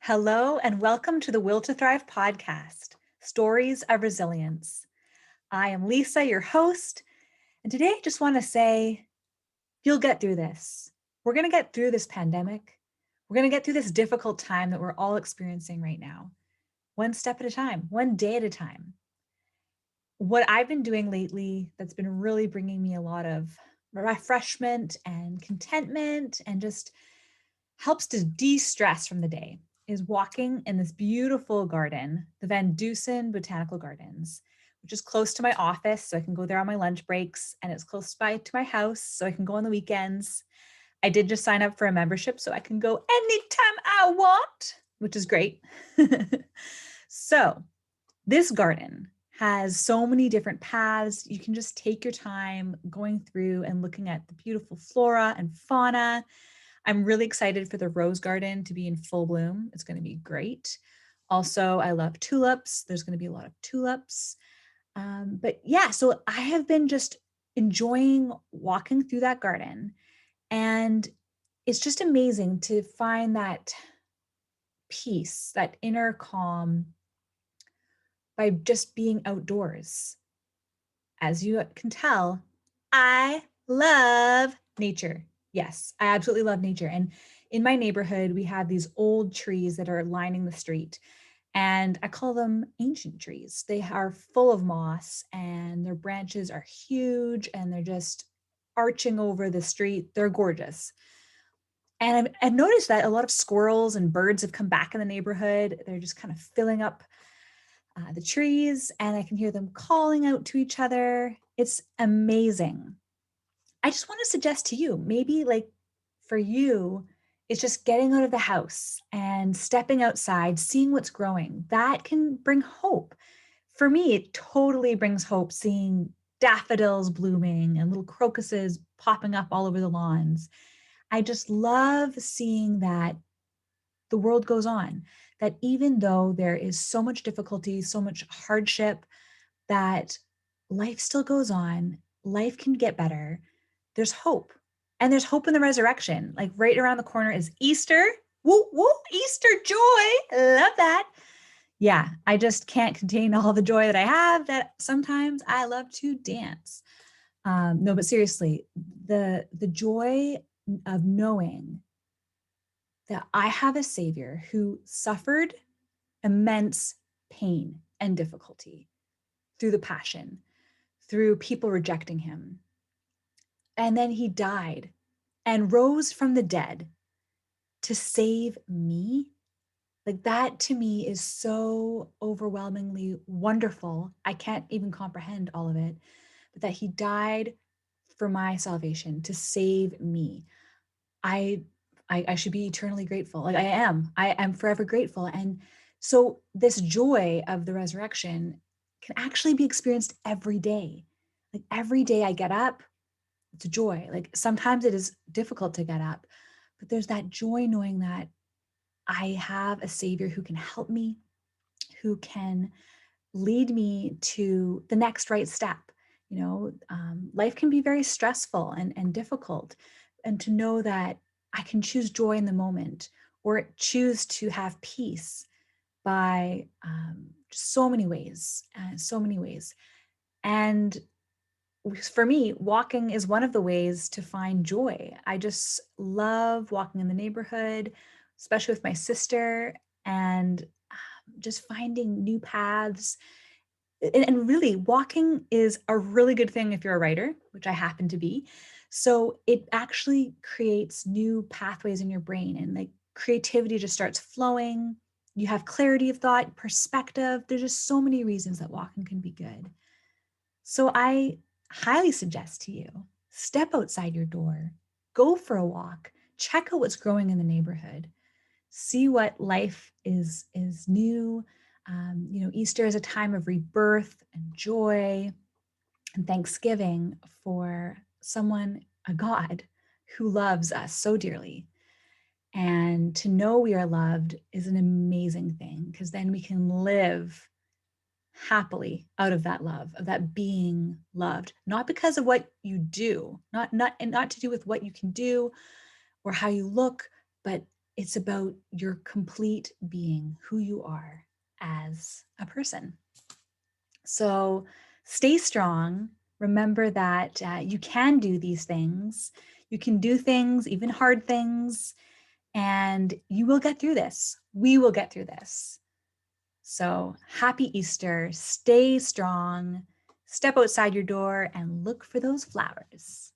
Hello, and welcome to the Will to Thrive podcast, Stories of Resilience. I am Lisa, your host, and today I just want to say, you'll get through this. We're going to get through this pandemic. We're going to get through this difficult time that we're all experiencing right now, one step at a time, one day at a time. What I've been doing lately that's been really bringing me a lot of refreshment and contentment and just helps to de-stress from the day is walking in this beautiful garden, the Van Dusen Botanical Gardens, which is close to my office. So I can go there on my lunch breaks, and it's close by to my house. So I can go on the weekends. I did just sign up for a membership so I can go anytime I want, which is great. So this garden has so many different paths. You can just take your time going through and looking at the beautiful flora and fauna. I'm really excited for the rose garden to be in full bloom. It's going to be great. Also, I love tulips. There's going to be a lot of tulips. But yeah, so I have been just enjoying walking through that garden. And it's just amazing to find that peace, that inner calm by just being outdoors. As you can tell, I love nature. Yes, I absolutely love nature. And in my neighborhood, we have these old trees that are lining the street. And I call them ancient trees. They are full of moss and their branches are huge and they're just arching over the street. They're gorgeous. And I've noticed that a lot of squirrels and birds have come back in the neighborhood. They're just kind of filling up the trees, and I can hear them calling out to each other. It's amazing. I just want to suggest to you, maybe like for you, it's just getting out of the house and stepping outside, seeing what's growing. That can bring hope. For me, it totally brings hope seeing daffodils blooming and little crocuses popping up all over the lawns. I just love seeing that the world goes on, that even though there is so much difficulty, so much hardship, that life still goes on. Life can get better. There's hope. And there's hope in the resurrection. Like right around the corner is Easter. Woo, woo, Easter joy. Love that. Yeah, I just can't contain all the joy that I have, that sometimes I love to dance. No, but seriously, the joy of knowing that I have a Savior who suffered immense pain and difficulty through the passion, through people rejecting him. And then he died and rose from the dead to save me. Like that to me is so overwhelmingly wonderful. I can't even comprehend all of it, but that he died for my salvation to save me. I I should be eternally grateful. Like I am forever grateful. And so this joy of the resurrection can actually be experienced every day. Like every day I get up, it's a joy. Like sometimes it is difficult to get up, but there's that joy knowing that I have a Savior who can help me, who can lead me to the next right step. Life can be very stressful and difficult. And to know that I can choose joy in the moment or choose to have peace by so many ways, so many ways. And for me, walking is one of the ways to find joy. I just love walking in the neighborhood, especially with my sister, and just finding new paths. And really, walking is a really good thing if you're a writer, which I happen to be. So it actually creates new pathways in your brain, and like creativity just starts flowing. You have clarity of thought, perspective. There's just so many reasons that walking can be good. So I highly suggest to you, step outside your door, go for a walk, check out what's growing in the neighborhood, see what life is new. Easter is a time of rebirth and joy and thanksgiving for someone, a God, who loves us so dearly. And to know we are loved is an amazing thing, because then we can live happily out of that love, of that being loved, not because of what you do, not to do with what you can do or how you look, but It's about your complete being, who you are as a person. So stay strong. Remember that you can do these things. You can do things, even hard things, and you will get through this. We will get through this. So happy Easter. Stay strong. Step outside your door and look for those flowers.